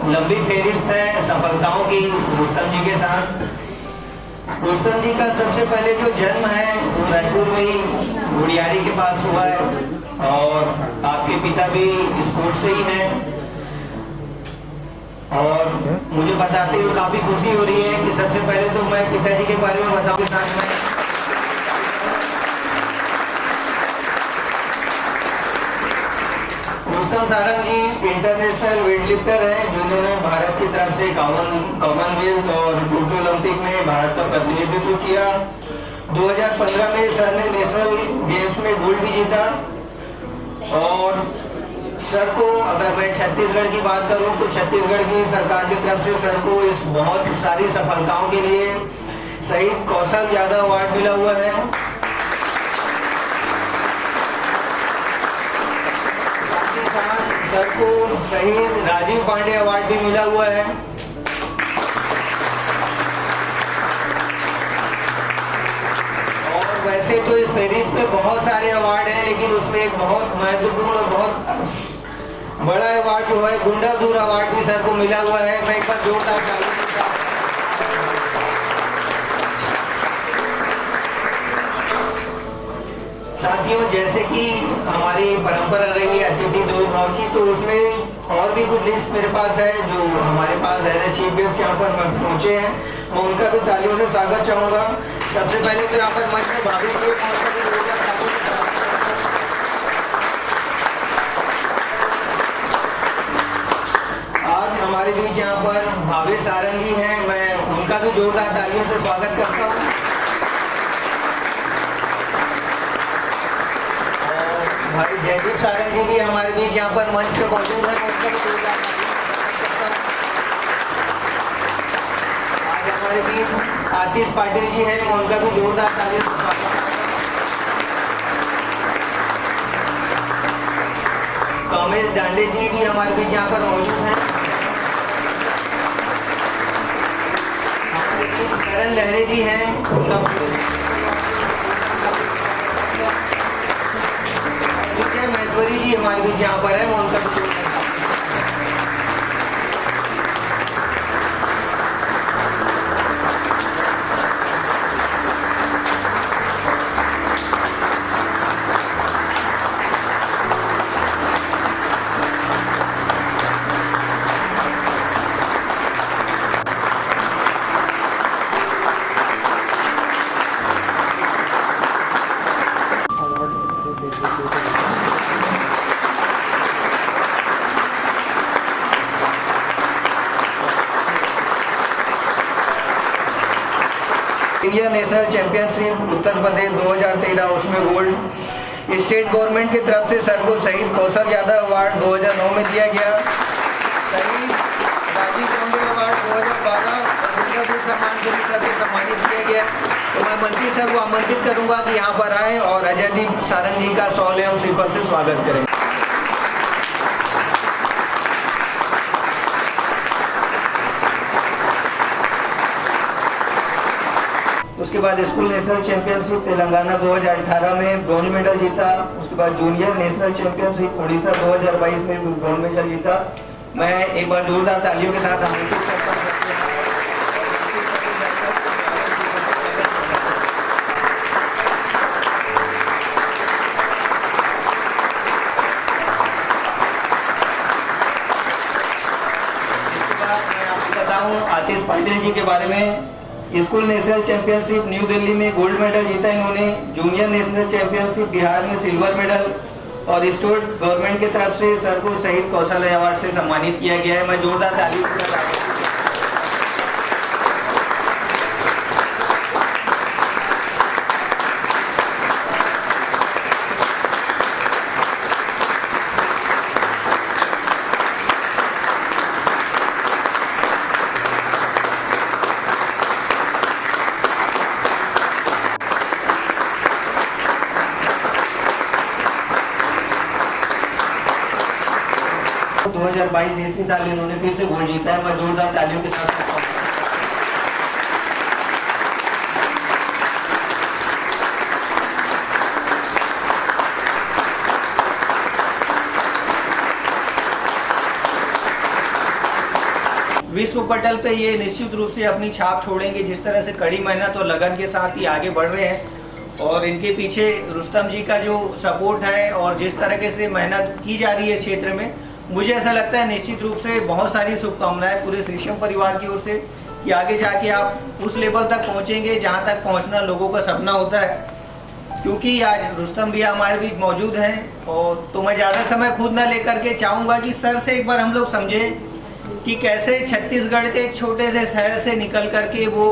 लंबी फेरिस्त है सफलताओं की रुस्तम जी के साथ। रुस्तम जी का सबसे पहले जो जन्म है वो रायपुर में ही गुड़ियारी के पास हुआ है और आपके पिता भी स्पोर्ट्स से ही हैं। और मुझे बताते हुए काफी खुशी हो रही है कि सबसे पहले तो मैं पिताजी के बारे में बताऊं के साथ में रुस्तम सारंग जी इंटरनेशनल वेटलिफ्टर हैं जिन्होंने भारत की तरफ से कॉमनवेल्थ और टोक्यो ओलंपिक में भारत का प्रतिनिधित्व किया। 2015 में सर ने नेशनल गेम्स में गोल्ड भी जीता। और सर को अगर मैं छत्तीसगढ़ की बात करूं तो छत्तीसगढ़ की सरकार की तरफ से सर को इस बहुत सारी सफलताओं के लिए शहीद कौशल यादव अवार्ड मिला हुआ है। साथ ही साथ सर को शहीद राजीव पांडे अवार्ड भी मिला हुआ है। और वैसे तो इस फेरिस्त में बहुत सारे अवार्ड हैं लेकिन उसमें एक बहुत महत्वपूर्ण और बहुत बड़ा अवार्ड जो है गुंडाधूर अवार्ड भी सर को मिला हुआ है। मैं एक बार जोरदार ताली देता हूं। साथियों, जैसे कि हमारी परंपरा रही है अतिथि देवो भव की, तो उसमें और भी कुछ लिस्ट मेरे पास है जो हमारे पास एज चीफ गेस्ट यहाँ पर पहुंचे हैं। मैं उनका भी तालियों से स्वागत चाहूंगा। सबसे पहले तो यहाँ पर मंच में भाभी जी हमारे बीच यहाँ पर भावेश सारंग जी हैं, मैं उनका भी जोरदार तालियों से स्वागत करता हूँ। और भाई जयदीप सारंग जी भी हमारे बीच यहाँ पर मंच पे मौजूद हैं, उनका भी जोरदार आज हमारे बीच आतिश पाटिल जी हैं, मैं उनका भी जोरदार तालियों से स्वागत करता हूँ। कॉमेश डांडे जी भी हमारे बीच यहाँ पर मौजूद हैं। करण लहरे जी हैं, महेश्वरी जी हमारे बीच यहाँ पर है, मैं उनका India national championship Uttar Pradesh 2013 उसमें गोल्ड। स्टेट गवर्नमेंट की तरफ से सर को शहीद कौशल यादव अवार्ड 2009 में दिया गया। शहीद राजीव पांडे अवार्ड 2012 सम्मान से भी सर को सम्मानित किया गया। तो मैं मंत्री सर को आमंत्रित करूंगा कि यहाँ पर आए और अजयदीप सारंग जी का शॉल एवं श्रीफल से स्वागत करें। उसके बाद स्कूल नेशनल चैंपियनशिप तेलंगाना 2018 में ब्रॉन्ज मेडल जीता। उसके बाद जूनियर नेशनल चैंपियनशिप उड़ीसा 2022 में ब्रॉन्ज मेडल जीता। मैं एक बार जोरदार तालियों के साथ आमंत्रित करता हूं। इसके बाद मैं आपको बताऊं आतिश पाटिल जी के बारे में। School national championship new Delhi में गोल्ड मेडल जीता इन्होंने। जूनियर नेशनल चैंपियनशिप बिहार में सिल्वर मेडल। और स्टेट गवर्नमेंट की तरफ से सर को शहीद कौशल अवार्ड से सम्मानित किया गया है। मैं जोरदार ताली से 2022 इसी साल इन्होंने फिर से गोल्ड जीता है। मैं जोरदार तालियों के साथ विश्व पटल पे ये निश्चित रूप से अपनी छाप छोड़ेंगे। जिस तरह से कड़ी मेहनत और लगन के साथ ही आगे बढ़ रहे हैं और इनके पीछे रुस्तम जी का जो सपोर्ट है और जिस तरीके से मेहनत की जा रही है इस क्षेत्र में, मुझे ऐसा लगता है निश्चित रूप से बहुत सारी शुभकामनाएं पूरे श्रीशम परिवार की ओर से कि आगे जाके आप उस लेवल तक पहुंचेंगे जहां तक पहुंचना लोगों का सपना होता है। क्योंकि आज रुस्तम भैया हमारे बीच मौजूद हैं और तो मैं ज़्यादा समय खुद ना लेकर के चाहूँगा कि सर से एक बार हम लोग समझें कि कैसे छत्तीसगढ़ के एक छोटे से शहर से निकल करके वो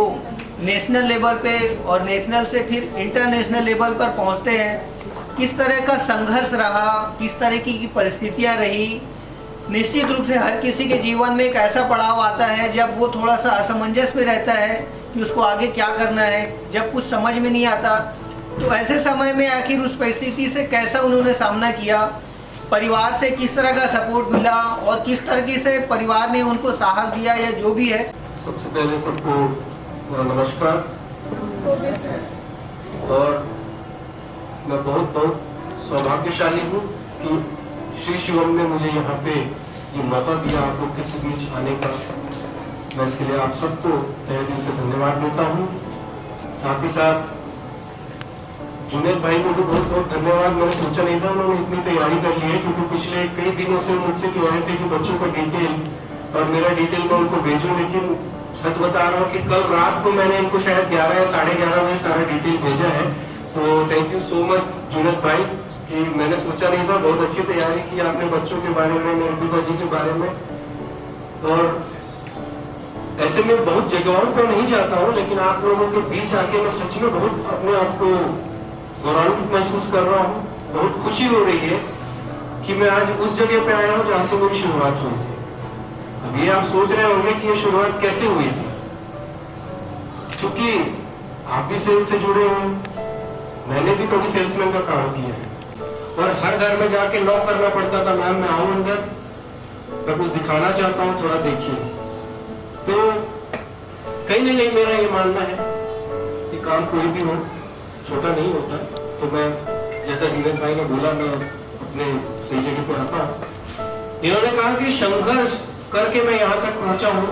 नेशनल लेवल पे और नेशनल से फिर इंटरनेशनल लेवल पर पहुँचते हैं। किस तरह का संघर्ष रहा, किस तरह की परिस्थितियाँ रही। निश्चित रूप से हर किसी के जीवन में एक ऐसा पड़ाव आता है जब वो थोड़ा सा असमंजस में रहता है कि उसको आगे क्या करना है, जब कुछ समझ में नहीं आता। तो ऐसे समय में आखिर उस परिस्थिति से कैसा उन्होंने सामना किया, परिवार से किस तरह का सपोर्ट मिला और किस तरीके से परिवार ने उनको साहस दिया या जो भी है। सबसे पहले सबको नमस्कार। और मैं बहुत बहुत सौभाग्यशाली हूँ कि श्री शिवम ने मुझे यहाँ पे ये मौका दिया आप लोग के बीच आने का। मैं इसके लिए आप सबको तहे दिल से धन्यवाद देता हूँ। साथ ही साथ जुनेद भाई को भी बहुत बहुत धन्यवाद। मैंने सोचा नहीं था उन्होंने इतनी तैयारी कर ली है, क्योंकि पिछले कई दिनों से मुझसे कह रहे थे कि बच्चों का डिटेल और मेरा डिटेल मैं उनको भेजूं, लेकिन सच बता रहा हूँ कि कल रात को मैंने इनको शायद 11 या 11:30 बजे सारा डिटेल भेजा है। तो thank you so much Junaid भाई कि मैंने सोचा नहीं था, बहुत अच्छी तैयारी की आपने बच्चों के बारे में, मेरे पिताजी के बारे में। और ऐसे में बहुत जगहों पर नहीं जाता हूँ, लेकिन आप लोगों के बीच आके मैं सच में बहुत अपने आप को गौरवान्वित महसूस कर रहा हूँ। बहुत खुशी हो रही है कि मैं आज उस जगह पे आया हूँ जहाँ से मेरी शुरुआत हुई थी। अब ये आप सोच रहे होंगे कि ये शुरुआत कैसे हुई थी, क्योंकि आप भी सेल्स से जुड़े हुए, मैंने भी कभी सेल्समैन का काम किया है और हर घर में जाके नॉक करना पड़ता था, मैम मैं आऊँ अंदर, मैं कुछ दिखाना चाहता हूँ, थोड़ा देखिए। तो कहीं ना कहीं मेरा ये मानना है कि काम कोई भी हो छोटा नहीं होता। तो मैं जैसा जुनेद भाई ने बोला, मैं अपने सही जगह पर आता हूँ। इन्होंने कहा कि संघर्ष करके मैं यहाँ तक पहुंचा हूँ।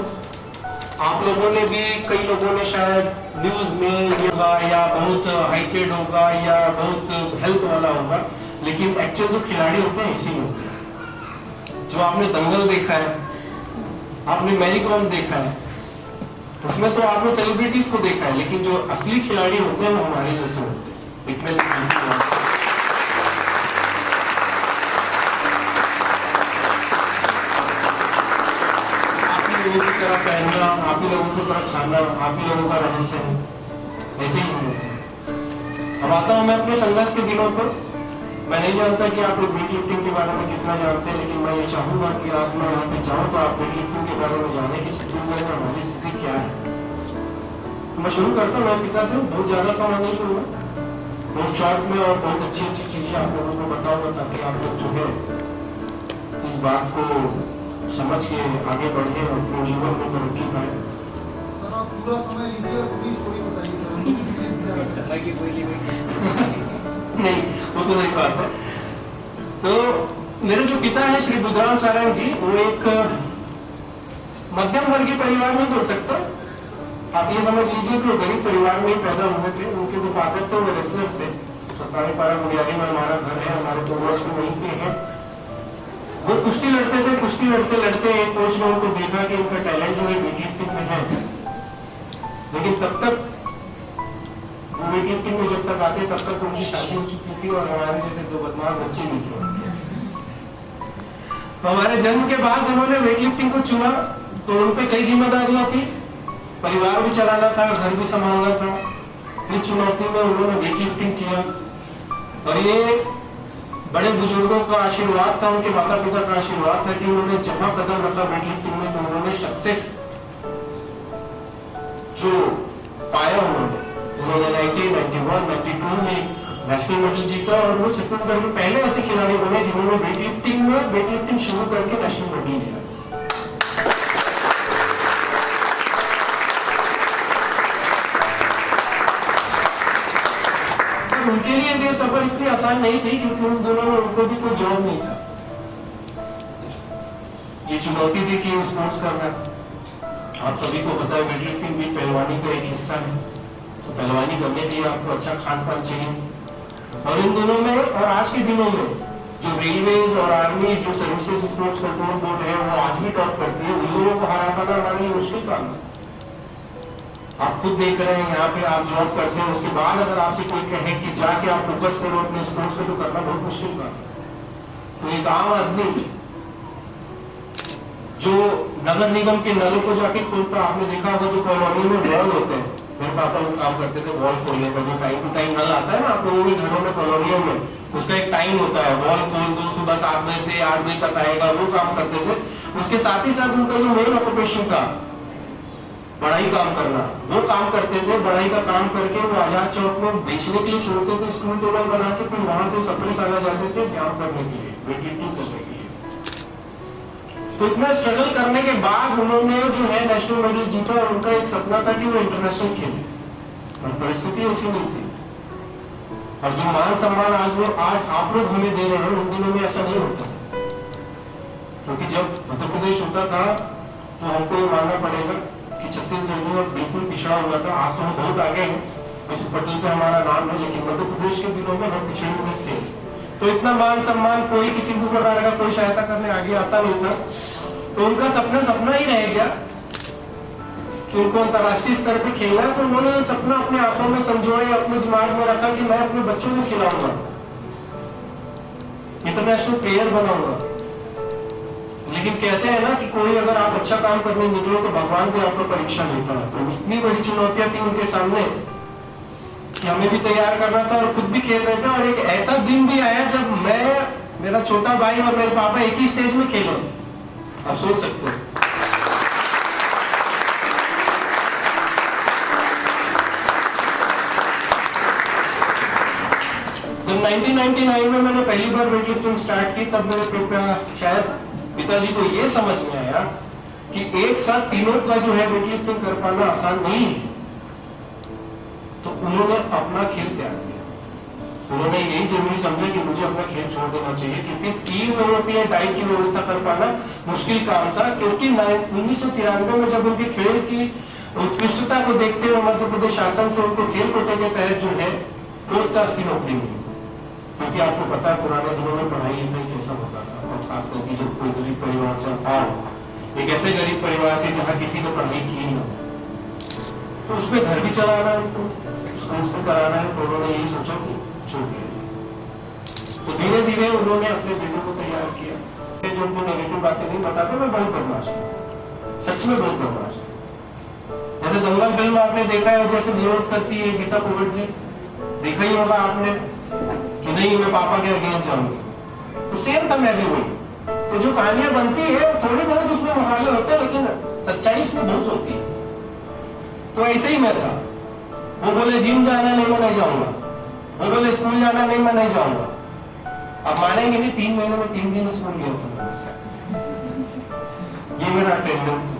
आप लोगों ने भी, कई लोगों ने शायद न्यूज में होगा या बहुत हाईपेड होगा या बहुत हेल्थ वाला होगा, लेकिन एक्चुअल जो खिलाड़ी होते हैं इसी में होते हैं। जो आपने दंगल देखा है, आपने मैरी कॉम देखा है, उसमें तो आपने सेलिब्रिटीज को देखा है, लेकिन जो असली खिलाड़ी होते हैं वो हमारे जैसे होते हैं। आप ही लोगों की तरह पहनना, आप ही लोगों की तरह खाना, आप ही लोगों का रहन सहन ऐसे ही होता है। अब आता हूँ मैं अपने संघर्ष के दिनों पर। मैं नहीं जानता कि आप लोग वेट लिफ्टिंग के बारे में कितना जानते हैं, लेकिन मैं ये चाहूंगा कि आज मैं यहाँ से जाऊँ तो आप वेट लिफ्टिंग के बारे में जाने की छत्तीसगढ़ में हमारी स्थिति क्या है। मैं शुरू करता हूँ मैं पिता से, बहुत ज्यादा समय नहीं लूंगा, बहुत शॉर्ट में और बहुत अच्छी अच्छी चीजें आप लोगों को बताऊंगा ताकि आप लोग जो है इस बात को समझ के आगे बढ़े और अपने जीवन में तरक्की पाए। पूरा समय लीजिए और पूरी स्टोरी बताइए। नहीं, वो तो नहीं बात है। तो मेरे जो पिता है श्री बुद्धराम सारंग जी, वो एक मध्यम वर्गीय परिवार में बोल सकता। आप ये समझ लीजिए कि वो गरीब परिवार में ही पैदा हुए थे। उनके जो फादर थे वो रेसलर थे। सरकारी पारा मुड़ियारी में हमारा घर है, हमारे पूर्वज भी वहीं के हैं। वो कुश्ती लड़ते थे। कुश्ती लड़ते लड़ते एक कोच ने उनको देखा कि उनका टैलेंट जो है वेट लिफ्टिंग में है, लेकिन तब तक वेट लिफ्टिंग में जब तक आते तब तक उनकी शादी हो चुकी थी और हमारे जैसे दो बदमाश बच्चे भी थे। तो हमारे जन्म के बाद उन्होंने वेट लिफ्टिंग को चुना। तो उन पे कई जिम्मेदारियां थी, परिवार भी चलाना था, घर भी संभालना था। इस चुनौती में उन्होंने वेट लिफ्टिंग किया और ये बड़े बुजुर्गों का आशीर्वाद था, उनके माता पिता का आशीर्वाद था कि उन्होंने जहां कदम रखा वेट लिफ्टिंग में तो उन्होंने सक्सेस जो पाया उन्होंने 1991, 92 में नेशनल मेडल जीता और वो छत्तीसगढ़ के पहले ऐसे खिलाड़ी बने जिन्होंने वेट लिफ्टिंग शुरू करके नेशनल मेडल लिया। उनके लिए ये सफर इतनी आसान नहीं थी क्योंकि उन दोनों में उनको भी कोई जॉब नहीं था। ये चुनौती थी कि स्पोर्ट्स करना। आप सभी को पता है वेट लिफ्टिंग भी पहलवानी का एक हिस्सा है, तो पहलवानी करने के लिए आपको अच्छा खान पान चाहिए। और इन दिनों में और आज के दिनों में जो रेलवेज और आर्मी जो सर्विसेज स्पोर्ट्स कंट्रोल बोर्ड है वो आज भी टॉप करती है, उन लोगों को हरा पाना हमारे लिए मुश्किल काम है। आप खुद देख रहे हैं यहाँ पे आप जॉब करते हैं, उसके बाद अगर आपसे कोई कहे कि जाके आप फोकस करो अपने स्पोर्ट्स पे, तो करना बहुत मुश्किल काम है। तो एक आम आदमी जो नगर निगम के नलों को जाके खोलता, आपने देखा होगा जो कॉलोनी में वॉल होते हैं, मेरे पापा लोग काम करते थे वॉल खोलने का, जो टाइम टू टाइम नल आता है ना आप लोगों के घरों में कॉलोनियों में, उसका एक टाइम होता है, वॉल खोल दो, सुबह 7 बजे से 8 बजे तक आएगा, वो काम करते थे। उसके साथ ही साथ उनका जो मेन ऑक्यूपेशन था बढ़ाई काम करना, वो काम करते थे। बढ़ाई का काम करके वो आजाद चौक में बेचने के लिए छोड़ते थे स्कूल टेबल बना के, फिर वहां से 17 साल जाते थे व्यायाम करने के लिए, वेट लिफ्टिंग करने के लिए। तो इतना स्ट्रगल करने के बाद उन्होंने जो है नेशनल मेडल जीता, और उनका एक सपना था कि वो इंटरनेशनल खेले, और परिस्थिति ऐसी नहीं थी। और जो मान सम्मान आज आप लोग हमें दे रहे हैं, उन दिनों में ऐसा नहीं होता, क्योंकि जब मध्य प्रदेश होता था तो हमको ये मानना पड़ेगा कि छत्तीसगढ़ में बिल्कुल पिछड़ा हुआ था। आज तो हम बहुत आगे हैं, इस पटल पे हमारा नाम है, लेकिन मध्य प्रदेश के दिनों में हम पिछड़े हुए थे। तो इतना मान सम्मान कोई किसी भी प्रकार का कोई सहायता करने आगे आता नहीं था। तो उनका सपना ही रह गया कि उनको अंतर्राष्ट्रीय स्तर पे खेलना है। तो उन्होंने ये सपना अपने आंखों में संजोया, अपने दिमाग में रखा कि मैं अपने बच्चों को खिलाऊंगा, इंटरनेशनल प्लेयर बनाऊंगा। लेकिन कहते हैं ना कि कोई अगर आप अच्छा काम करने निकलो तो भगवान भी आपको परीक्षा लेता है। तो इतनी बड़ी चुनौतियां थी उनके सामने कि हमें भी तैयार करना था और खुद भी खेल रहे थे। और एक ऐसा दिन भी आया जब मैं, मेरा छोटा भाई और मेरे पापा एक ही स्टेज में खेले। आप सोच सकते हो। जब 1999 में मैंने पहली बार वेट लिफ्टिंग स्टार्ट की, तब मेरे शायद पिताजी को ये समझ में आया कि एक साथ तीनों का जो है वेट लिफ्टिंग कर पाना आसान नहीं है। तो उन्होंने अपना खेल त्याग दिया। उन्होंने यही जरूरी समझा कि मुझे अपना खेल छोड़ देना चाहिए, क्योंकि 3 लोगों की डाइट की व्यवस्था कर पाना मुश्किल काम था। क्योंकि 1993 में जब उनके खेल की उत्कृष्टता को देखते हुए मध्य प्रदेश शासन से उनको खेल कोटे के तहत जो है 4th क्लास की नौकरी मिली। क्योंकि आपको पता है पुराने दिनों में पढ़ाई लिखाई कैसा होता था, और खास करके जब कोई गरीब परिवार से आओ, एक ऐसे गरीब परिवार से जहाँ किसी ने पढ़ाई की नहीं, तो उसमें घर भी चलाना है, तो स्कूल भी कराना है। तो उन्होंने यही सोचा कि छोड़ दिया। तो धीरे धीरे उन्होंने अपने बेटों को तैयार किया। जो उनको नेगेटिव बातें नहीं बताते, मैं बहुत बदमाश हूँ, सच में बहुत बदमाश हूँ। जैसे दंगल फिल्म आपने देखा है, जैसे विरोध करती है गीता फोगट जी, देखा ही होगा आपने कि नहीं मैं पापा के अगेंस्ट जाऊंगी। तो सेम था मैं भी वही। तो जो कहानियां बनती है थोड़ी बहुत उसमें मसाले होते हैं, लेकिन सच्चाई इसमें बहुत होती है। तो ऐसे ही मैं था। वो बोले जिम जाना, नहीं मैं नहीं जाऊंगा। वो बोले स्कूल जाना, नहीं मैं नहीं जाऊंगा। अब मानेंगे नहीं, 3 महीने में 3 दिन स्कूल गया था। ये मेरा अटेंडेंस था।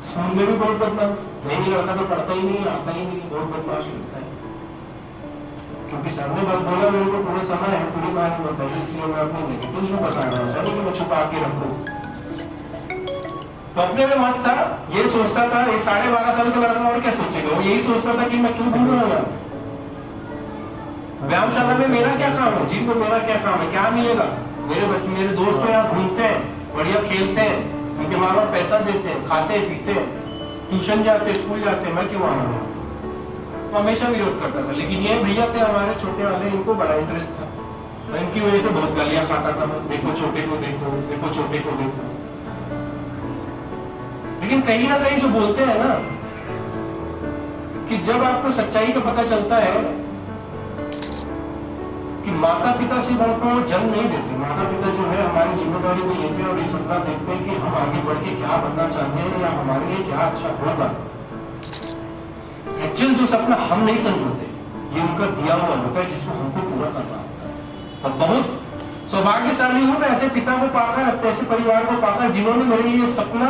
स्कूल में भी बहुत बदमाश, नहीं लड़का तो पढ़ता ही नहीं, आता ही नहीं, बहुत बदमाश लगता है। क्योंकि सर ने बात बोला मेरे को पूरा समय है, पूरी कहानी बताई, इसलिए मैं अपने नेगेटिव्स में बता रहा हूँ, कि मैं छुपा के रखूं। तो अपने में मस्त था, ये सोचता था एक 12.5 साल का लड़का और क्या सोचेगा। वो यही सोचता था कि मैं क्यों घूम रहा हूँ, व्यायामशाला में मेरा क्या काम है, जिम में मेरा क्या काम है, क्या मिलेगा। मेरे दोस्त तो यहाँ घूमते हैं, बढ़िया खेलते हैं, उनके माँ बाप पैसा देते हैं, खाते पीते हैं, ट्यूशन जाते, स्कूल जाते, मैं क्यों आ रहा हूँ। हमेशा विरोध करता था। लेकिन ये भैया थे हमारे छोटे वाले, इनको बड़ा इंटरेस्ट था, तो इनकी वजह से बहुत गालियां खाता था मैं, देखो छोटे को देखो, देखो छोटे को देखो। लेकिन कहीं ना कहीं जो बोलते हैं ना कि जब आपको सच्चाई का पता चलता है कि माता पिता सिर्फ हमको जन्म नहीं देते, माता पिता जो है हमारी जिम्मेदारी को लेते हैं और ये सपना देखते हैं कि हम आगे बढ़ के क्या बनना चाहते हैं या हमारे लिए क्या अच्छा होगा। एक्चुअल जो सपना हम नहीं समझते, ये उनका दिया हुआ होता है जिसको हमको पूरा करना होता है। और बहुत सौभाग्यशाली हूं मैं ऐसे पिता को पाकर, ऐसे परिवार को पाकर जिन्होंने मेरे लिए सपना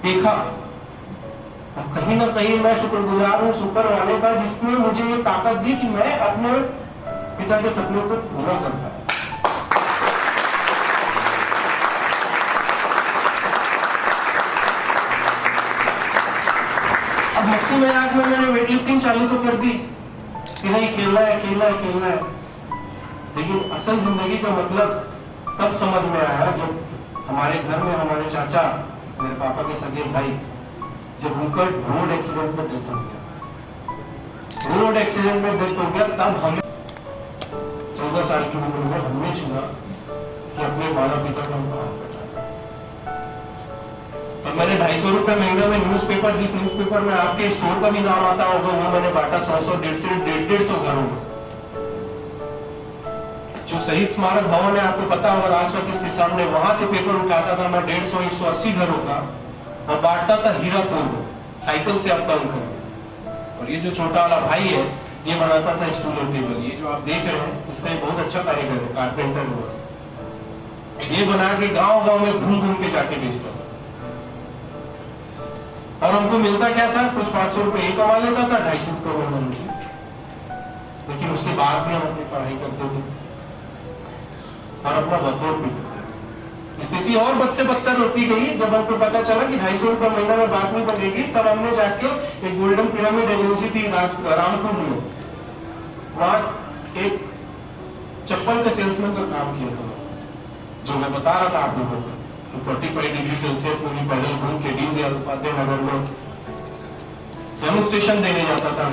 देखा। और कहीं ना कहीं मैं शुक्रगुजार हूं सुपर वाले का, जिसने मुझे ये ताकत दी कि मैं अपने पिता के सपनों को पूरा कर पाया। मस्ती मजाक में मैंने वेट लिफ्टिंग चालू तो कर दी कि नहीं खेलना है खेलना है खेलना है, लेकिन असल जिंदगी का मतलब तब समझ में आया जब हमारे घर में हमारे चाचा, मेरे पापा के सगे भाई, जब उनका रोड एक्सीडेंट में डेथ हो गया, रोड एक्सीडेंट में डेथ हो गया, तब हमें 14 साल की उम्र में हमने चुना कि अपने माता पिता का हम तो मैंने 250 रुपए महीने में न्यूज़पेपर, जिस न्यूज़पेपर में आपके स्टोर का भी नाम आता होगा, वो मैंने बांटा 100 150 घरों में। जो शहीद स्मारक भवन है, आपको पता होगा राष्ट्रपति इसके सामने, वहां से पेपर उठाता था मैं 150 180 घरों का और बांटता था हीरापुर में, साइकिल से अप डाउन कर। और ये जो छोटा वाला भाई है, ये बनाता था स्टूल और टेबल। ये जो आप देख रहे हैं, इसका एक बहुत अच्छा कारीगर है, कारपेंटर है। ये बना के गाँव गाँव में घूम घूम के जाके बेचता था। और हमको मिलता क्या था, कुछ 500 रुपए ये कमा लेता था, 250 रुपए महीना मुझे। लेकिन उसके बाद भी हम अपनी पढ़ाई करते थे और अपना वर्कआउट भी करते थे। स्थिति और बच्चे बदतर होती गई जब हमको पता चला कि 250 रुपए महीना में बात नहीं बनेगी। तब हमने जाके एक गोल्डन पिरामिड एजेंसी थी रामपुर में, वहां एक चप्पल के सेल्समैन का काम किया था, जो मैं बता रहा था आप लोगों को। 45 डिग्री सेल्सियस में पैदल घूम के दीनदयाल उपाध्याय नगर में डेमोन्स्ट्रेशन देने जाता था।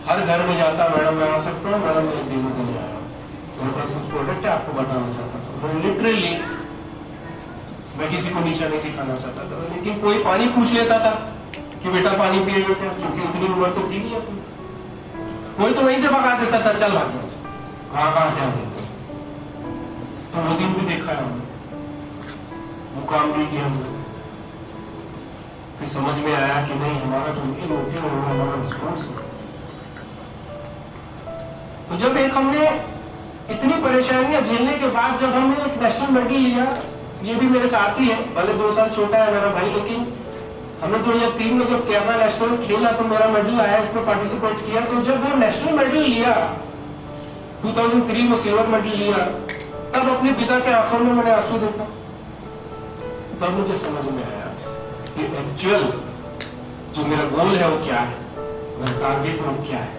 हर घर में जाता, मैडम मैं आ सकता हूँ, मैडम मैं डेमो देने आया हूँ, मेरे पास कुछ प्रोडक्ट है आपको बताना चाहता था। लिटरली मैं किसी को नीचा नहीं दिखाना चाहता था, लेकिन कोई पानी पूछ लेता था कि बेटा पानी पिएगा क्या, क्योंकि उतनी उम्र तो थी नहीं अपनी। कोई तो वहीं से भगा देता था, चल भाग कहाँ से आते थे। तो वो दिन भी देखा है हमने, वो काम भी किया हमने। फिर समझ में आया कि नहीं, हमारा जो मोटिव है हमारा रिस्पॉन्स है। तो जब एक हमने इतनी परेशानियां झेलने के बाद जब हमने एक नेशनल मेडल लिया, ये भी मेरे साथ ही है, भले 2 साल छोटा है मेरा भाई, लेकिन हमने 2003 में जब केरला नेशनल खेला तो मेरा मेडल आया, इसमें पार्टिसिपेट किया। तो जब वो नेशनल मेडल लिया 2003 में, सिल्वर मेडल लिया, तब अपने पिता के आंखों में मैंने आंसू देखा। तब मुझे समझ में आया कि एक्चुअल जो मेरा गोल है वो क्या है, मेरा टारगेट वो क्या है।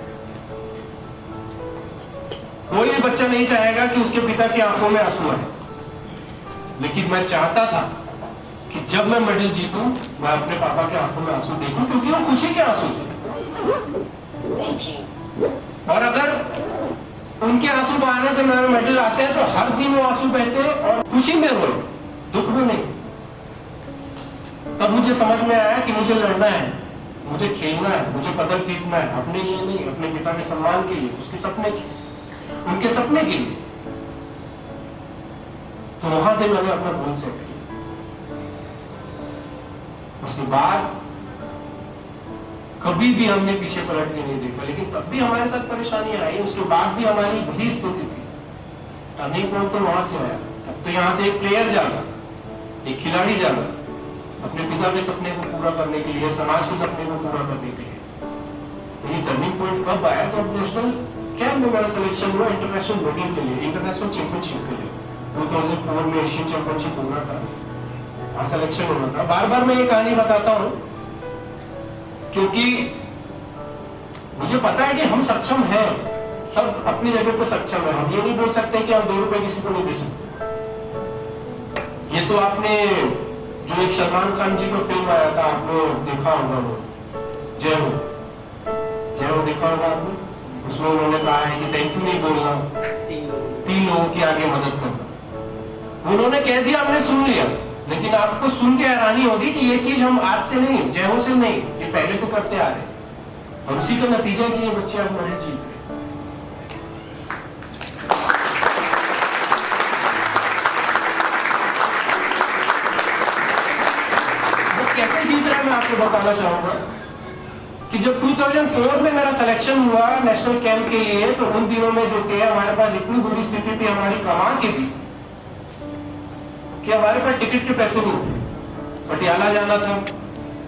कोई भी बच्चा नहीं चाहेगा कि उसके पिता की आंखों में आंसू आए, लेकिन मैं चाहता था कि जब मैं मेडल जीतूं, मैं अपने पापा के आंखों में आंसू देखूं, क्योंकि वो खुशी के आंसू थे। और अगर उनके आंसू बहाने से मेरा मेडल आते हैं तो हर दिन वो आंसू बहते और खुशी में रोए, दुख में नहीं। तब मुझे समझ में आया कि मुझे लड़ना है, मुझे खेलना है, मुझे पदक जीतना है, अपने लिए नहीं, अपने पिता के सम्मान के लिए, उसके सपने के, उनके सपने के लिए। तो वहां से मैंने अपना गोल सेट किया। उसके बाद कभी भी हमने पीछे पलट के नहीं देखा, लेकिन तब भी हमारे साथ परेशानियां आई। उसके बाद भी हमारी वही स्थिति थी। टर्निंग पॉइंट तो वहां से आया। तब तो यहाँ से एक प्लेयर जागा, एक खिलाड़ी जागा, अपने पिता के सपने को पूरा करने के लिए, समाज के सपने को पूरा करने के लिए। मेरी टर्निंग पॉइंट कब आया, जब नेशनल कैंप में मेरा सिलेक्शन हुआ इंटरनेशनल मीटिंग के लिए, इंटरनेशनल चैंपियनशिप के लिए। 2004 में एशियन चैंपियनशिप होना था, वहां सिलेक्शन होना था। बार बार मैं ये कहानी बताता हूँ क्योंकि मुझे पता है कि हम सक्षम हैं, सब अपनी जगह पर सक्षम है। हम ये नहीं बोल सकते कि हम 2 रुपए किसी को नहीं दे सकते। ये तो आपने जो एक सलमान खान जी का फिल्म आया था, आपने देखा होगा, वो जय हो देखा होगा आपने। उसमें उन्होंने कहा है कि थैंक यू नहीं बोलना, 3 लोगों की आगे मदद करना। उन्होंने कह दिया, हमने सुन लिया, लेकिन आपको सुन के हैरानी होगी कि ये चीज हम आज से नहीं, जय हो से नहीं, ये पहले से करते आ रहे। और उसी का नतीजा है कि ये बच्चे आज मेडल जीत गए। कैसे जीत रहे हैं मैं आपको बताना चाहूंगा कि जब 2004 में मेरा सिलेक्शन हुआ नेशनल कैंप के लिए, तो उन दिनों में जो थे हमारे पास इतनी बुरी स्थिति थी हमारी कमा के भी कि हमारे पास टिकट के पैसे नहीं थे। पटियाला जाना था,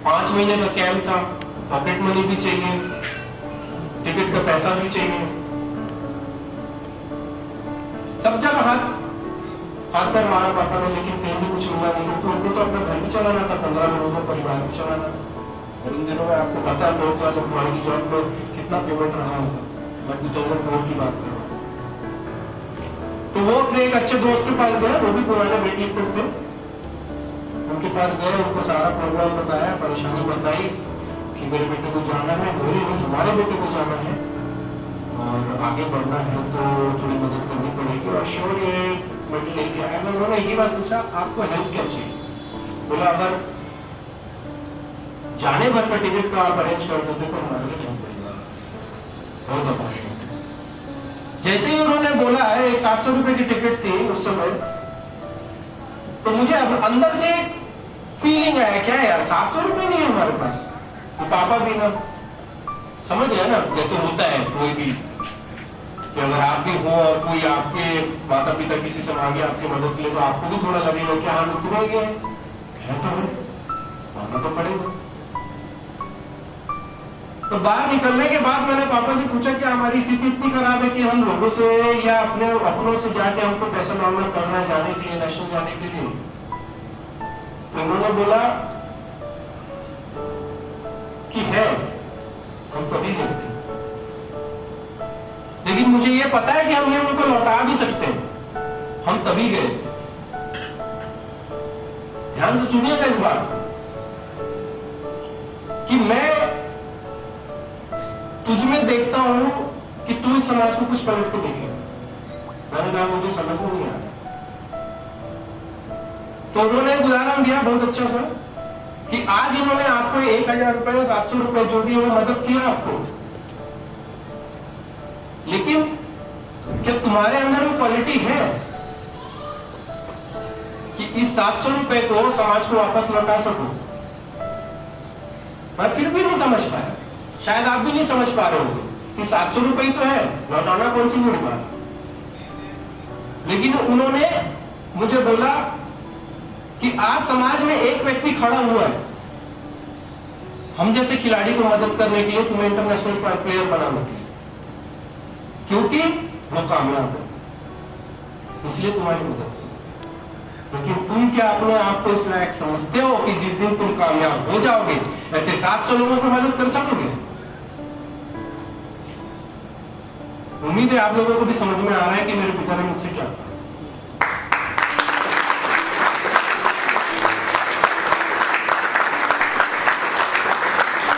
5 महीने का कैंप था, पॉकेट मनी भी चाहिए, टिकट का पैसा भी चाहिए, सब जगह हाथ पैर मारा पापा ने, लेकिन कहीं से कुछ मिला नहीं। तो उनको तो अपना घर भी चलाना था, 15 लोगों का परिवार भी चलाना था। और उन दिनों में आपको पता है 4 क्लास एम्प्लॉय की जॉब में कितना पेमेंट रहा होगा। मैं 2004 की बात कर रहा हूँ। तो वो अपने एक अच्छे दोस्त के पास गए, वो भी पुराने वेट लिफ्टर थे। उनके पास गए, उनको सारा प्रोग्राम बताया, परेशानी बताई कि मेरे बेटे को जाना है, मेरे नहीं हमारे बेटे को जाना है और आगे बढ़ना है तो थोड़ी मदद करनी पड़ेगी। और श्योर ये मेडल लेके आया। मैं उन्होंने यही बात पूछा, आपको हेल्प क्या चाहिए? बोला अगर जाने भर का टिकट का आप अरेंज कर देते तो हमारे लिए हेल्प पड़ेगा, बहुत अपार्चुनिटी। जैसे ही उन्होंने बोला है, एक 700 रुपए की टिकट थी उस समय, तो मुझे अंदर से फीलिंग आया, क्या यार 700 रुपए नहीं है हमारे पास, तो पापा भी ना समझ गया ना, जैसे होता है कोई भी कि अगर आप भी हो और कोई आपके माता पिता किसी से मांगे आपकी मदद के लिए, तो आपको भी थोड़ा लगेगा कि हाँ रुकने गए है तो मांगना तो पड़ेगा। तो बाहर निकलने के बाद मैंने पापा से पूछा कि हमारी स्थिति इतनी खराब है कि हम लोगों से या अपनों से जाके हमको पैसा मांगना करना है जाने के लिए, नेशनल जाने के लिए। तो उन्होंने बोला कि है, हम तभी देखते, लेकिन मुझे ये पता है कि हम ये उनको लौटा भी सकते हैं, हम तभी गए। ध्यान से सुनिएगा इस बात कि मैं तुझ में देखता हूं कि तू इस समाज को कुछ पलट के देखे। मैंने कहा मुझे समझ में नहीं आ रहा। तो उन्होंने एक उदाहरण दिया बहुत अच्छा सा कि आज इन्होंने आपको 1000 रुपए 700 रुपए जो भी वो मदद किया आपको, लेकिन क्या तुम्हारे अंदर वो क्वालिटी है कि इस 700 रुपए को समाज को वापस लौटा सको? मैं फिर भी नहीं समझ पाया, शायद आप भी नहीं समझ पा रहे होंगे कि 700 रुपए ही तो है, लौटाना कौन सी बड़ी बात। लेकिन उन्होंने मुझे बोला कि आज समाज में एक व्यक्ति खड़ा हुआ है हम जैसे खिलाड़ी को मदद करने के लिए, तुम्हें इंटरनेशनल प्लेयर बनाने के लिए, क्योंकि वो कामयाब है इसलिए तुम्हारी मदद की। लेकिन तुम क्या अपने आप को इस लायक समझते हो कि जिस दिन तुम कामयाब हो जाओगे ऐसे 700 लोगों को मदद कर सकोगे? उम्मीद है आप लोगों को भी समझ में आ रहा है कि मेरे पिता ने मुझसे क्या कहा।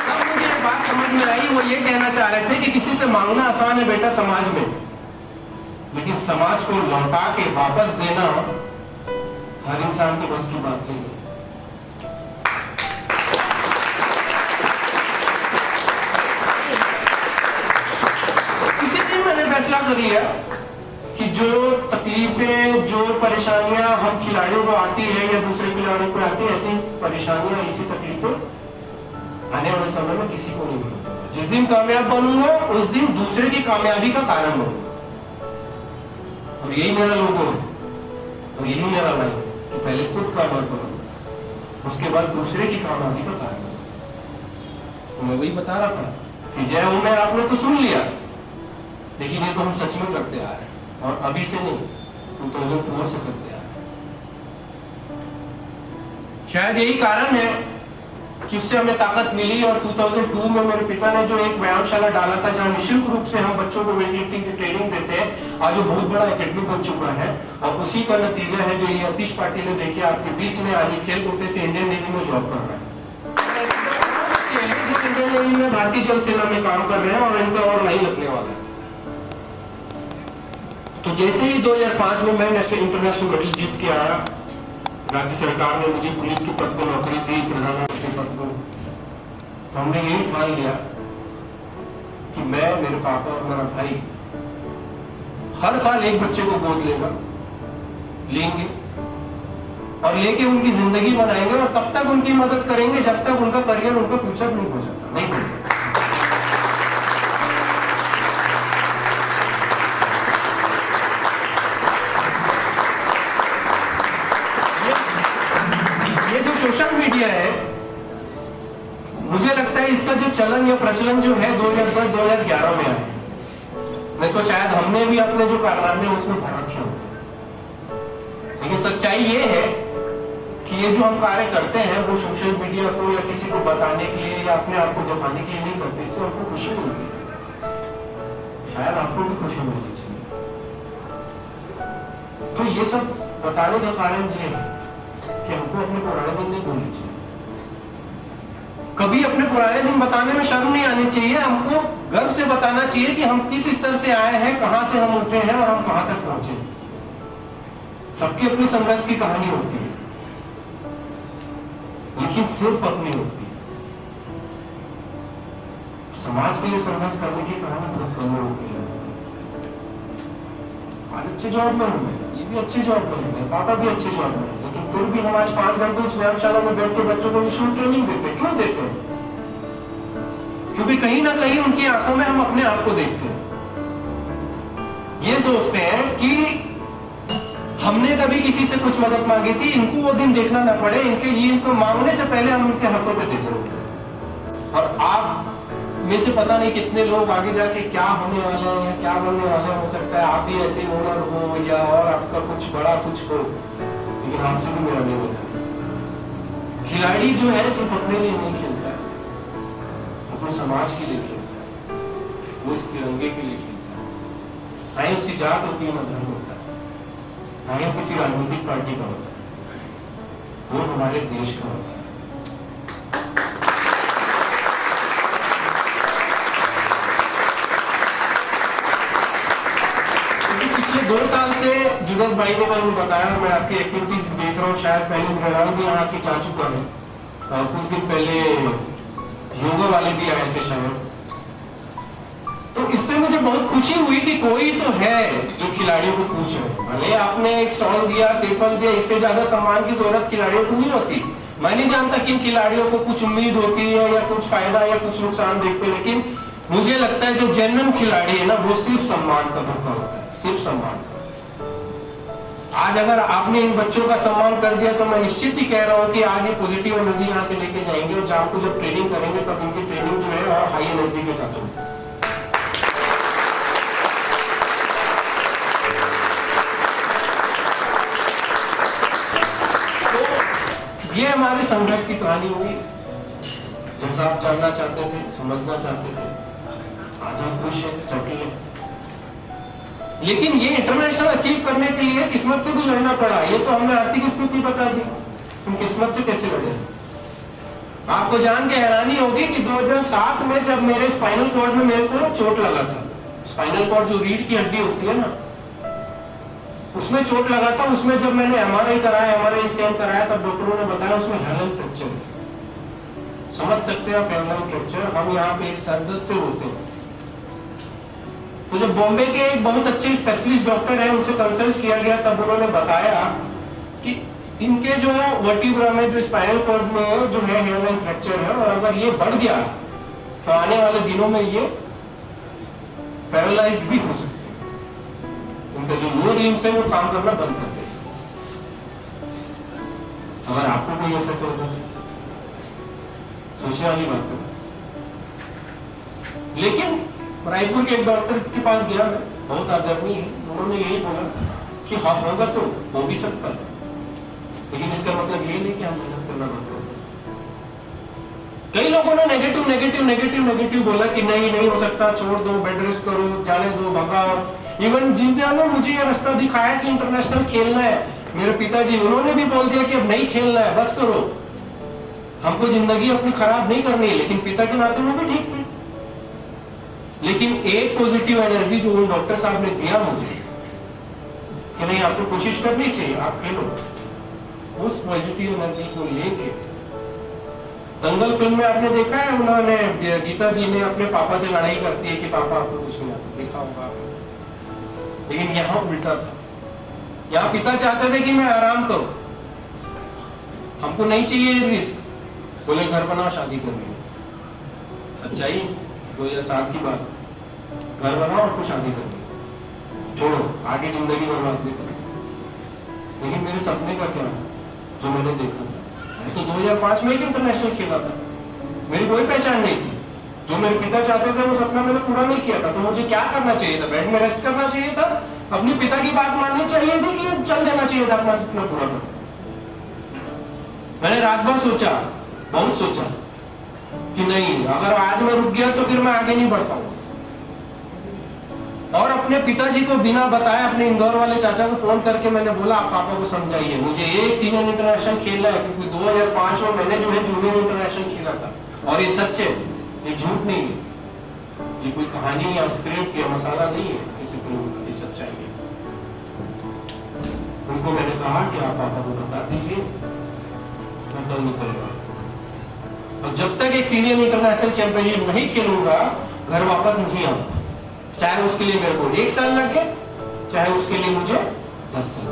तब मुझे एक बात समझ में आई, वो ये कहना चाह रहे थे कि किसी से मांगना आसान है बेटा समाज में, लेकिन समाज को लौटा के वापस देना हर इंसान के बस की बात नहीं है। इसी दिन मैंने फैसला कर लिया कि जो तकलीफें, जो परेशानियां हम खिलाड़ियों को आती है या दूसरे खिलाड़ियों को आती है, ऐसी परेशानियां, ऐसी तकलीफें आने वाले समय में किसी को नहीं मिलेगी। जिस दिन कामयाब बनूंगा उस दिन दूसरे की कामयाबी का कारण बनूंगा, और यही मेरा लोगो है और यही मेरा लाइन है कि पहले खुद कामयाब करो, उसके बाद दूसरे की कामयाबी का कारण बनूंगा। तो मैं वही बता रहा था कि जय हो में आपने तो सुन लिया, लेकिन ये तो हम सच में करते आ रहे हैं, और अभी से नहीं 2004 से करते आ रहे हैं। शायद यही कारण है कि उससे हमें ताकत मिली। और 2002 में मेरे पिता ने जो एक व्यायामशाला डाला था जहां निःशुल्क रूप से हम बच्चों को वेट लिफ्टिंग की ट्रेनिंग देते हैं, आज वो बहुत बड़ा एकेडमी बन चुका है। और उसी का नतीजा है जो ये अतीश पाटिल ने देखे आपके बीच में, आज ये खेल कोटे से इंडियन नेवी में जॉब कर रहा है, जो इंडियन नेवी में भारतीय जल सेना में काम कर रहे हैं और इनका और नहीं लगने वाला है। तो जैसे ही 2005 में मैं इंटरनेशनल मेडल जीत के आया, राज्य सरकार ने मुझे पुलिस के पद पर नौकरी दी, प्रधानमंत्री के पद पर, तो हमने यही ठान लिया कि मैं, मेरे पापा और मेरा भाई हर साल एक बच्चे को गोद लेंगे और लेके उनकी जिंदगी बनाएंगे, और तब तक उनकी मदद करेंगे जब तक उनका करियर, उनका फ्यूचर नहीं हो जाता, नहीं हो जाता। ये जो सोशल मीडिया है, मुझे लगता है इसका जो चलन या प्रचलन जो है 2010-2011 में आया, नहीं तो शायद हमने भी अपने जो कारनामे उसमें भर रखे होंगे। लेकिन सच्चाई ये है कि ये जो हम कार्य करते हैं वो सोशल मीडिया को या किसी को बताने के लिए या अपने आप को दिखाने के लिए नहीं करते, इससे आपको खुशी मिलती है, शायद आपको भी खुशी मिलनी चाहिए। तो ये सब बताने का कारण ये है कि हमको अपने पुराने दिन नहीं भूलने चाहिए, कभी अपने पुराने दिन बताने में शर्म नहीं आनी चाहिए, हमको गर्व से बताना चाहिए कि हम किस स्तर से आए हैं, कहां से हम उठे हैं और हम कहां तक पहुंचे। सबकी अपनी संघर्ष की कहानी होती है, लेकिन सिर्फ अपनी होती है। समाज के लिए संघर्ष करने की कहानी बहुत कम होती है। आज अच्छे जॉब में हूं मैं, ये भी अच्छे जॉब में है, पापा भी अच्छे जॉब में है, लेकिन फिर भी हम आज 5 घंटे उस व्यायामशाला में बैठ के बच्चों को निःशुल्क ट्रेनिंग देते। क्यों देते हैं? क्योंकि कहीं ना कहीं उनकी आंखों में हम अपने आप को देखते हैं, ये सोचते हैं कि हमने कभी किसी से कुछ मदद मांगी थी, इनको वो दिन देखना ना पड़े, इनको मांगने से पहले हम उनके हाथों पे दे दें। और आप में से पता नहीं कितने लोग आगे जाके क्या होने वाले हैं या क्या बनने वाले हैं, हो सकता है आप भी ऐसे ओनर हो या और आपका कुछ बड़ा कुछ हो, लेकिन आपसे भी मेरा नहीं होता। खिलाड़ी जो है सिर्फ अपने लिए नहीं खेलता है, अपने समाज के लिए खेलता है, वो इस तिरंगे के लिए खेलता है। ना ही उसकी जात होती है, ना धर्म होता है, ना ही किसी राजनीतिक पार्टी का होता है, वो हमारे देश का होता है। पिछले 2 साल से जुनेद भाई ने मैंने बताया, मैं आपकी एक्टिविटीज देख रहा हूँ, शायद पहले मृणाल भी यहाँ की जा चुका है, कुछ दिन पहले योगा वाले भी आए थे शायद। तो इससे मुझे बहुत खुशी हुई कि कोई तो है जो खिलाड़ियों को पूछ रहे। भले आपने एक शॉल दिया, सिफल दिया, इससे ज्यादा सम्मान की जरूरत खिलाड़ियों को नहीं होती। मैं नहीं जानता किन खिलाड़ियों को कुछ उम्मीद होती है या कुछ फायदा या कुछ नुकसान देखते, लेकिन मुझे लगता है जो जेन्युइन खिलाड़ी है ना, वो सिर्फ सम्मान का धोखा होता है, सिर्फ सम्मान। आज अगर आपने इन बच्चों का सम्मान कर दिया तो मैं निश्चित ही कह रहा हूं कि आज ये पॉजिटिव एनर्जी यहाँ से लेके जाएंगे और आपको जब ट्रेनिंग करेंगे तब इनकी ट्रेनिंग जो है और हाई एनर्जी के साथ होगी। तो ये हमारे संघर्ष की कहानी हुई, जैसा आप जानना चाहते थे, समझना चाहते थे। आज हम खुश हैं, सेटल हैं, लेकिन ये इंटरनेशनल अचीव करने के लिए किस्मत से भी लड़ना पड़ा। ये तो हमने आर्थिक स्थिति बता दी, तुम किस्मत से कैसे लड़े। आपको जान के हैरानी होगी कि 2007 में जब मेरे स्पाइनल कॉर्ड में मेरे को चोट लगा था, स्पाइनल कॉर्ड जो रीढ़ की हड्डी होती है ना, उसमें चोट लगा था। उसमें जब मैंने एमआरआई कराया, एमआरआई स्कैन कराया, तब डॉक्टरों ने बताया उसमें हेमरेज फ्रैक्चर है। समझ सकते हैं आप हेमरेज फ्रैक्चर, हम यहाँ पे एक सरदर्द से होते हैं। तो जब बॉम्बे के एक बहुत अच्छे स्पेशलिस्ट डॉक्टर हैं, उनसे कंसल्ट किया गया, तब उन्होंने बताया कि इनके जो वर्टिब्रा में, जो स्पाइनल कॉर्ड में जो है हेमरेज फ्रैक्चर है, और अगर ये बढ़ गया तो आने वाले दिनों में ये पैरालाइज्ड भी हो सकते हैं। उनके जो लोअर लिम्स है वो काम करना बंद कर देगा। अगर आपको कोई ऐसा कर दे, सोचने वाली बात है। लेकिन रायपुर के एक डॉक्टर के पास गया मैं, बहुत आदरणीय है, उन्होंने यही बोला कि हाँ होगा तो हो भी सकता है, लेकिन इसका मतलब ये नहीं कि हम मेहनत करना बंद कर दें। कई लोगों ने नेगेटिव नेगेटिव नेगेटिव नेगेटिव बोला कि नहीं नहीं हो सकता, छोड़ दो, बेड रेस्ट करो, जाने दो, भगाओ। इवन जिन्होंने मुझे ये रास्ता दिखाया कि इंटरनेशनल खेलना है, मेरे पिताजी, उन्होंने भी बोल दिया कि अब नहीं खेलना है, बस करो, हमको जिंदगी अपनी खराब नहीं करनी है। लेकिन पिता के नाते वो भी ठीक थे। लेकिन एक पॉजिटिव एनर्जी जो उन डॉक्टर साहब ने दिया मुझे कि नहीं आपको कोशिश करनी चाहिए, आप खेलो, उस पॉजिटिव एनर्जी को लेके दंगल फिल्म में आपने देखा है, उन्होंने गीता जी ने अपने पापा से लड़ाई करती है कि पापा आपको कुछ नहीं आता, देखा होगा। लेकिन यहाँ उल्टा था, यहाँ पिता चाहते थे कि मैं आराम करूं, हमको नहीं चाहिए रिस्क, बोले घर बनाओ, शादी करनी है। सच्चाई 2007 की बात, घर बनाओ और कुछ शादी करनी, छोड़ो आगे जिंदगी बर्बाद नहीं करनी। लेकिन मेरे सपने का क्या है जो मैंने देखा था, मैं तो 2005 में एक इंटरनेशनल खेला था, मेरी कोई पहचान नहीं थी। जो मेरे पिता चाहते थे वो सपना मैंने पूरा नहीं किया था, तो मुझे क्या करना चाहिए था? बेड में रेस्ट करना चाहिए था, अपने पिता की बात माननी चाहिए थी कि चल देना चाहिए था अपना सपना पूरा करना। मैंने रात भर सोचा, बहुत सोचा कि नहीं, अगर आज मैं रुक गया तो फिर मैं आगे नहीं बढ़ पाऊंगा। और अपने पिताजी को बिना बताए अपने इंदौर वाले चाचा को फोन करके मैंने बोला, आप पापा को समझाइए, मुझे एक सीनियर इंटरनेशनल खेलना है, क्योंकि 2005 में मैंने जो है जूनियर इंटरनेशनल खेला था। और ये सच है, ये झूठ नहीं है, ये कोई कहानी या स्क्रिप्ट या मसाला नहीं है किसी फिल्म की, सच्चाई है। उनको मैंने कहा कि आप पापा को बता दीजिए, मैं कल निकल रहा हूं। और जब तक एक सीनियर इंटरनेशनल चैंपियनशिप नहीं खेलूंगा, घर वापस नहीं आऊंगा, चाहे उसके लिए मेरे को 1 साल लगे, चाहे उसके लिए मुझे 10 साल।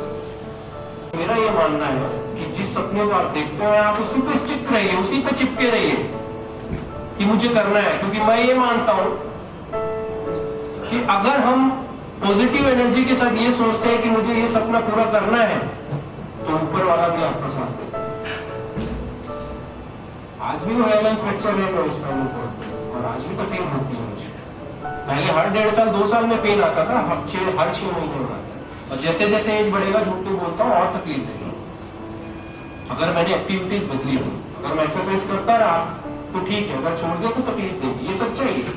मेरा ये मानना है कि जिस सपने को आप देखते हैं, आप उसी पे स्टिक रहिए, उसी पे चिपके रहिए कि मुझे करना है। क्योंकि मैं ये मानता हूं कि अगर हम पॉजिटिव एनर्जी के साथ ये सोचते हैं कि मुझे ये सपना पूरा करना है, तो ऊपर वाला भी आपका साथ देगा। आज भी वो हेयरलाइन फ्रैक्चर है, मैं उस पर और आज भी तकलीफ होती है मुझे। पहले हर 1.5 साल 2 साल में पेन आता था, हर 6 महीने में आता। और जैसे जैसे एज बढ़ेगा, झूठ नहीं बोलता हूँ, और तकलीफ देगी। अगर मैंने एक्टिविटीज बदली हो, अगर मैं एक्सरसाइज करता रहा तो ठीक है, अगर छोड़ दिया तो तकलीफ देगी, ये सच्चाई है।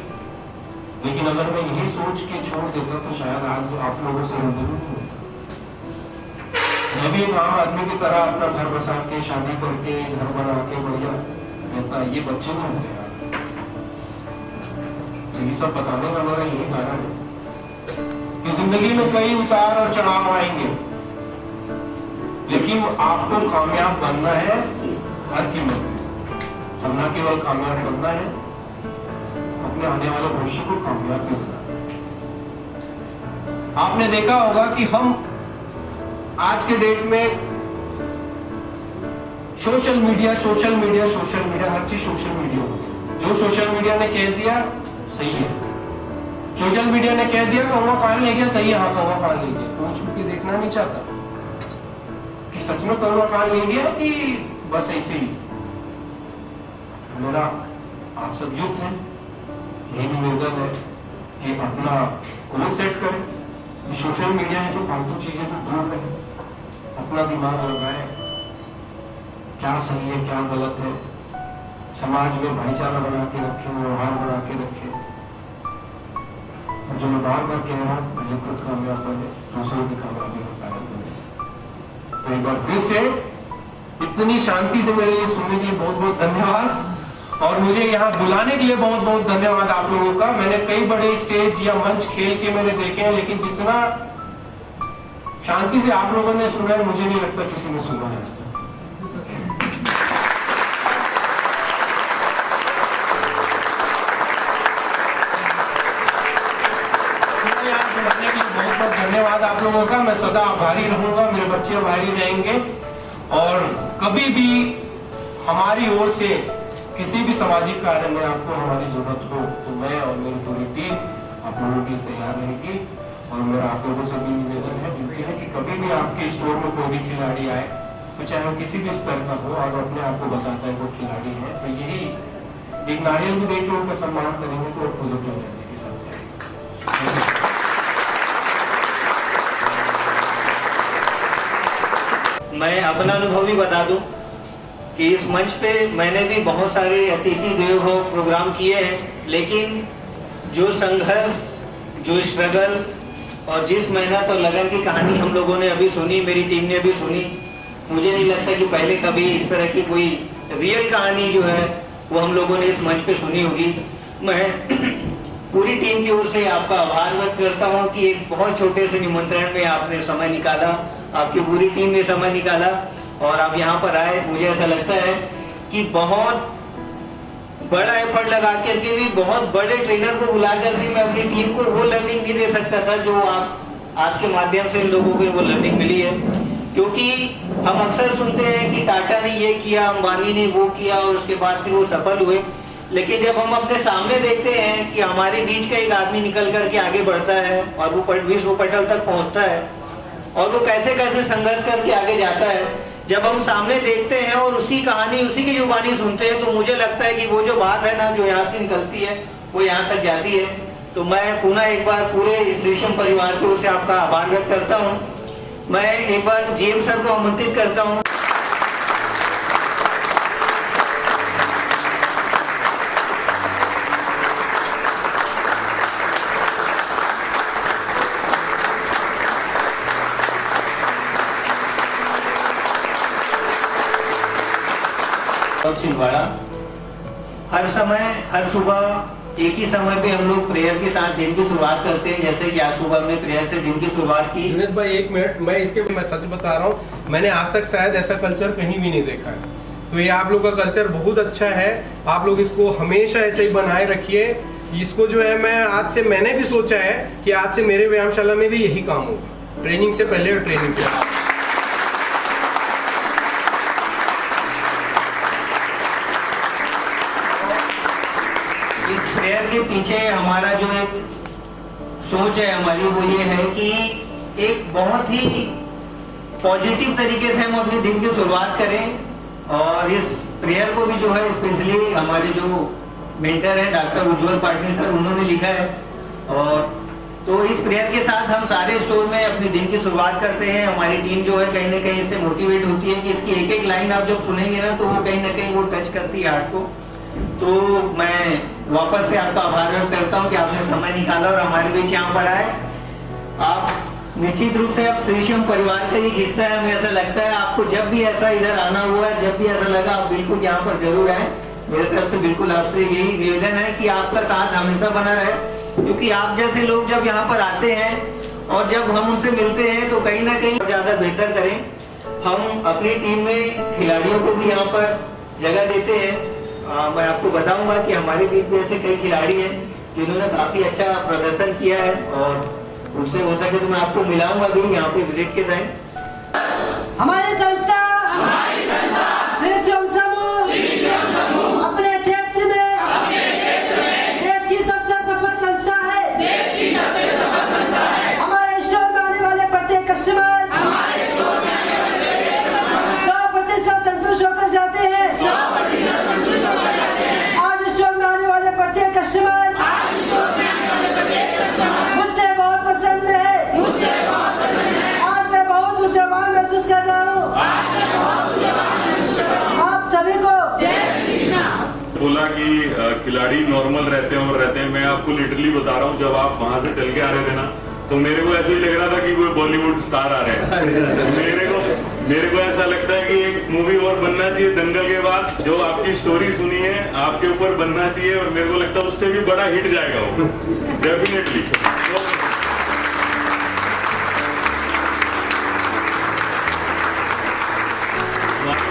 लेकिन अगर मैं यही सोच के छोड़ देता तो शायद आज आप लोगों से रूबरू नहीं होता। मैं भी एक आम आदमी की तरह अपना घर बसा के, शादी करके, घर बना के बढ़िया रहता, ये बच्चे नहीं होते यार। ये सब बताने का मेरा यही कारण है कि जिंदगी में कई उतार और चढ़ाव आएंगे, लेकिन आपको कामयाब बनना है हर कीमत पे। और न केवल कामयाब बनना है, अपने आने वाले भविष्य को कामयाब भी बनाना है। आपने देखा होगा कि हम आज के डेट में सोशल मीडिया, हर चीज सोशल मीडिया। जो सोशल मीडिया ने कह दिया सही है, सोशल मीडिया ने कह दिया कौवा कान ले गया, सही है, हाँ कौवा कान ले गया। वो छू के देखना नहीं चाहता कि सच में कौवा कान ले गया कि बस ऐसे ही। मेरा आप सब युक्त है, यही निवेदन है कि अपना गोल सेट करें, सोशल मीडिया जैसे फालतू चीजें तो दूर रहे, अपना दिमाग लगाए, क्या सही है क्या गलत है, समाज में भाईचारा बना के रखे, व्यवहार बना के रखे। और जो मैं बार बार कह रहा हूँ, पहले खुद कामयाब बने, दूसरों की कामयाबी का कारण बने। तो एक बार फिर से इतनी शांति से मेरे लिए सुनने के लिए बहुत बहुत धन्यवाद, और मुझे यहाँ बुलाने के लिए बहुत बहुत धन्यवाद आप लोगों का। मैंने कई बड़े स्टेज या मंच खेल के मैंने देखे हैं, लेकिन जितना शांति से आप लोगों ने सुना है, मुझे नहीं लगता किसी ने सुना है। बहुत बहुत धन्यवाद आप लोगों का। मैं सदा आभारी रहूंगा, मेरे बच्चे आभारी रहेंगे। और कभी भी हमारी ओर से किसी भी सामाजिक कार्य में आपको हमारी जरूरत हो, तो मैं और मेरी पूरी टीम आप लोगों के लिए तैयार रहेगी। और मेरा आप लोगों से भी निवेदन है, विनती है कि कभी भी आपके स्टोर में कोई भी खिलाड़ी आए, तो चाहे वो किसी भी स्तर का हो, और अपने आप को बताता है वो खिलाड़ी है, तो यही एक नारियल भी देकर उनका सम्मान करेंगे तो पॉजिटिव एनर्जी के साथ जाएंगे। मैं अपना अनुभव भी बता दूं कि इस मंच पे मैंने भी बहुत सारे अतिथि देवो प्रोग्राम किए हैं, लेकिन जो संघर्ष, जो स्ट्रगल और जिस मेहनत और लगन की कहानी हम लोगों ने अभी सुनी, मेरी टीम ने भी सुनी, मुझे नहीं लगता कि पहले कभी इस तरह की कोई रियल कहानी जो है वो हम लोगों ने इस मंच पे सुनी होगी। मैं पूरी टीम की ओर से आपका आभार व्यक्त करता हूँ कि एक बहुत छोटे से निमंत्रण में आपने समय निकाला, आपकी पूरी टीम ने समय निकाला और आप यहाँ पर आए। मुझे ऐसा लगता है कि बहुत बड़ा एफर्ट लगा करके भी, बहुत बड़े ट्रेनर को बुला कर भी मैं अपनी टीम को वो लर्निंग नहीं दे सकता था जो आपके माध्यम से लोगों को वो लर्निंग मिली है। क्योंकि हम अक्सर सुनते हैं कि टाटा ने ये किया, अंबानी ने वो किया और उसके बाद फिर वो सफल हुए, लेकिन जब हम अपने सामने देखते हैं कि हमारे बीच का एक आदमी निकल करके आगे बढ़ता है और वो विश्व पटल तक पहुंचता है और वो कैसे कैसे संघर्ष करके आगे जाता है, जब हम सामने देखते हैं और उसकी कहानी, उसी की जुबानी सुनते हैं, तो मुझे लगता है कि वो जो बात है ना, जो यहाँ से निकलती है वो यहाँ तक जाती है। तो मैं पुनः एक बार पूरे श्रीशम परिवार की ओर से आपका आभार व्यक्त करता हूँ। मैं एक बार जीएम सर को आमंत्रित करता हूँ। छिंदवाड़ा। हर समय हर सुबह एक ही समय पे हम लोग प्रेयर के साथ दिन की शुरुआत करते हैं, जैसे कि आज सुबह हमने प्रेयर से दिन की शुरुआत की। विनीत भाई एक मिनट, मैं सच बता रहा हूँ, मैंने आज तक शायद ऐसा कल्चर कहीं भी नहीं देखा है। तो ये आप लोग का कल्चर बहुत अच्छा है, आप लोग इसको हमेशा ऐसे ही बनाए रखिए। इसको जो है मैंने भी सोचा है कि आज से मेरे व्यायामशाला में भी यही काम होगा, ट्रेनिंग से पहले और ट्रेनिंग के बाद। इस प्रेयर के पीछे हमारा जो एक सोच है हमारी, वो ये है कि एक बहुत ही पॉजिटिव तरीके से हम अपने दिन की शुरुआत करें। और इस प्रेयर को भी जो है स्पेशली हमारे जो मेंटर हैं डॉक्टर उज्जवल पाटिल सर, उन्होंने लिखा है। और तो इस प्रेयर के साथ हम सारे स्टोर में अपने दिन की शुरुआत करते हैं। हमारी टीम जो है कहीं ना कहीं इससे मोटिवेट होती है कि इसकी एक एक लाइन आप जब सुनेंगे ना, तो वो कहीं ना कहीं वो टच करती है हार्ट को। तो मैं वापस से आपका आभार व्यक्त करता हूँ कि आपने समय निकाला और हमारे बीच यहाँ पर आए। आप निश्चित रूप से आप श्री शिवम परिवार का एक हिस्सा है, हमें ऐसा लगता है। आपको जब भी ऐसा इधर आना हुआ, जब भी ऐसा लगा, आप बिल्कुल यहाँ पर जरूर आए। मेरे तरफ से बिल्कुल आपसे यही निवेदन है कि आपका साथ हमेशा बना रहे, क्योंकि आप जैसे लोग जब यहाँ पर आते हैं और जब हम उनसे मिलते हैं तो कहीं ना कहीं ज्यादा बेहतर करें। हम अपनी टीम में खिलाड़ियों को भी यहाँ पर जगह देते हैं। मैं आपको बताऊंगा कि हमारे बीच में ऐसे कई खिलाड़ी हैं जिन्होंने काफी अच्छा प्रदर्शन किया है, और उनसे हो सके तो मैं आपको मिलाऊंगा भी यहाँ पे विजिट के टाइम। हमारी संस्था श्री शिवम समूह अपने क्षेत्र में देश की सबसे सफल संस्था है। हमारे स्टोर में आने वाले प्रत्येक कस्टमर 100% संतुष्ट होकर जाते हैं। आज स्टोर में आने वाले प्रत्येक कस्टमर मुझसे बहुत पसंद है। आज मैं बहुत ऊर्जावान महसूस कर रहा हूँ। आप सभी को बोला कि खिलाड़ी नॉर्मल रहते हैं और रहते हैं। मैं आपको लिटरली बता रहा हूँ, जब आप वहां से चल के आ रहे थे ना, तो मेरे को ऐसे ही लग रहा था कि कोई बॉलीवुड स्टार आ रहे हैं। मेरे को ऐसा लगता है कि एक मूवी और बनना चाहिए दंगल के बाद। जो आपकी स्टोरी सुनी है, आपके ऊपर बनना चाहिए, और मेरे को लगता है उससे भी बड़ा हिट जाएगा वो, डेफिनेटली।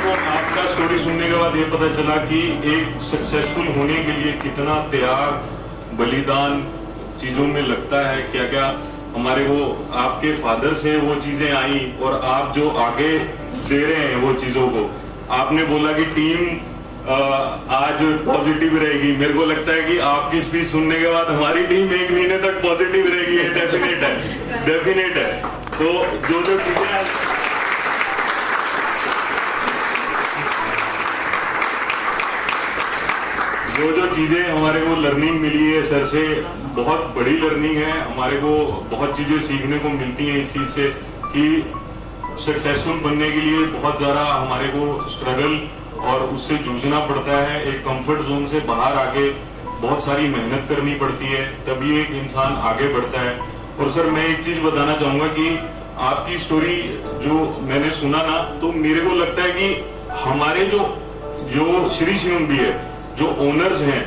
आपका स्टोरी सुनने के बाद ये पता चला कि एक सक्सेसफुल होने के लिए कितना त्याग, बलिदान चीजों में लगता है। क्या क्या हमारे वो आपके फादर से वो चीजें आई, और आप जो आगे दे रहे हैं वो चीजों को। आपने बोला कि टीम आज पॉजिटिव रहेगी। मेरे को लगता है कि आपकी स्पीच सुनने के बाद हमारी टीम 1 महीने तक पॉजिटिव रहेगी। डेफिनेट है। तो जो चीजें जो चीजें हमारे को लर्निंग मिली है सर से, बहुत बड़ी लर्निंग है। हमारे को बहुत चीजें सीखने को मिलती हैं इस चीज से कि सक्सेसफुल बनने के लिए बहुत ज्यादा हमारे को स्ट्रगल और उससे जूझना पड़ता है। एक कंफर्ट जोन से बाहर आके बहुत सारी मेहनत करनी पड़ती है, तभी एक इंसान आगे बढ़ता है। और सर मैं एक चीज बताना चाहूंगा कि आपकी स्टोरी जो मैंने सुना ना, तो मेरे को लगता है कि हमारे जो श्री शिवम भी है, जो ओनर्स हैं,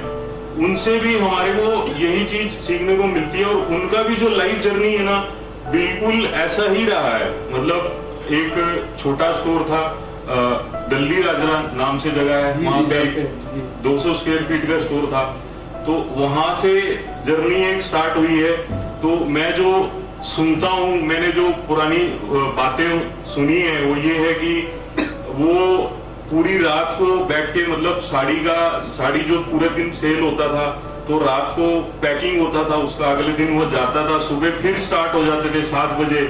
उनसे भी हमारे को यही चीज सीखने को मिलती है। और उनका भी जो लाइफ जर्नी है ना, बिल्कुल ऐसा ही रहा है। मतलब एक छोटा स्टोर था, दल्ली राजरा नाम से जगह है, वहां पे 200 स्क्वायर फीट का स्टोर था। तो वहां से जर्नी एक स्टार्ट हुई है। तो मैं जो सुनता हूँ, मैंने जो पुरानी बातें सुनी है, वो ये है कि वो पूरी रात को बैठ के, मतलब साड़ी जो पूरे दिन सेल होता था, तो रात को पैकिंग होता था उसका, अगले दिन वो जाता था, सुबह फिर स्टार्ट हो जाते थे 7 बजे।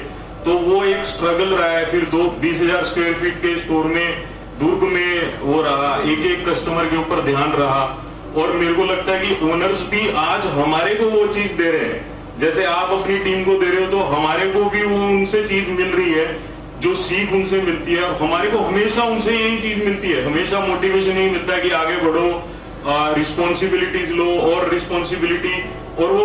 तो वो एक स्ट्रगल रहा है। फिर 20,000 स्क्वायर फीट के स्टोर में दुर्ग में वो रहा, एक एक कस्टमर के ऊपर ध्यान रहा। और मेरे को लगता है कि ओनर्स भी आज हमारे को वो चीज दे रहे हैं, जैसे आप अपनी टीम को दे रहे हो, तो हमारे को भी वो उनसे चीज मिल रही है, जो सीख उनसे मिलती है। हमारे को हमेशा उनसे यही चीज मिलती है, हमेशा मोटिवेशन यही मिलता है कि आगे बढ़ो, रिस्पॉन्सिबिलिटीज लो और रिस्पॉन्सिबिलिटी, और वो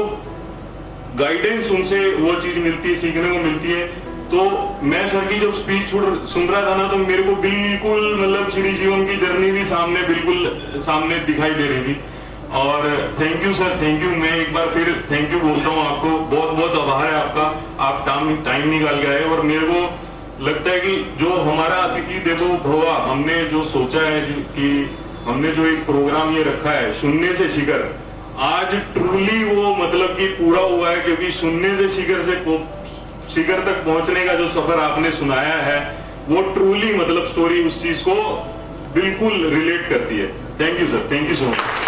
गाइडेंस उनसे वो चीज मिलती है, सीखने को मिलती है। तो मैं सर की जब स्पीच सुन रहा था ना, तो मेरे को बिल्कुल मतलब श्री शिवम की जर्नी भी बिल्कुल सामने दिखाई दे रही थी। और thank you sir, thank you. मैं एक बार फिर थैंक यू बोलता हूँ आपको, बहुत बहुत आभार है आपका, आप टाइम निकाल के आए। और मेरे को लगता है कि जो हमारा अतिथि देवो भव, हमने जो सोचा है कि हमने जो एक प्रोग्राम ये रखा है शून्य से शिखर, आज ट्रूली वो मतलब कि पूरा हुआ है, क्योंकि शून्य से शिखर तक पहुंचने का जो सफर आपने सुनाया है वो ट्रूली मतलब स्टोरी उस चीज को बिल्कुल रिलेट करती है। Thank you sir, thank you so much.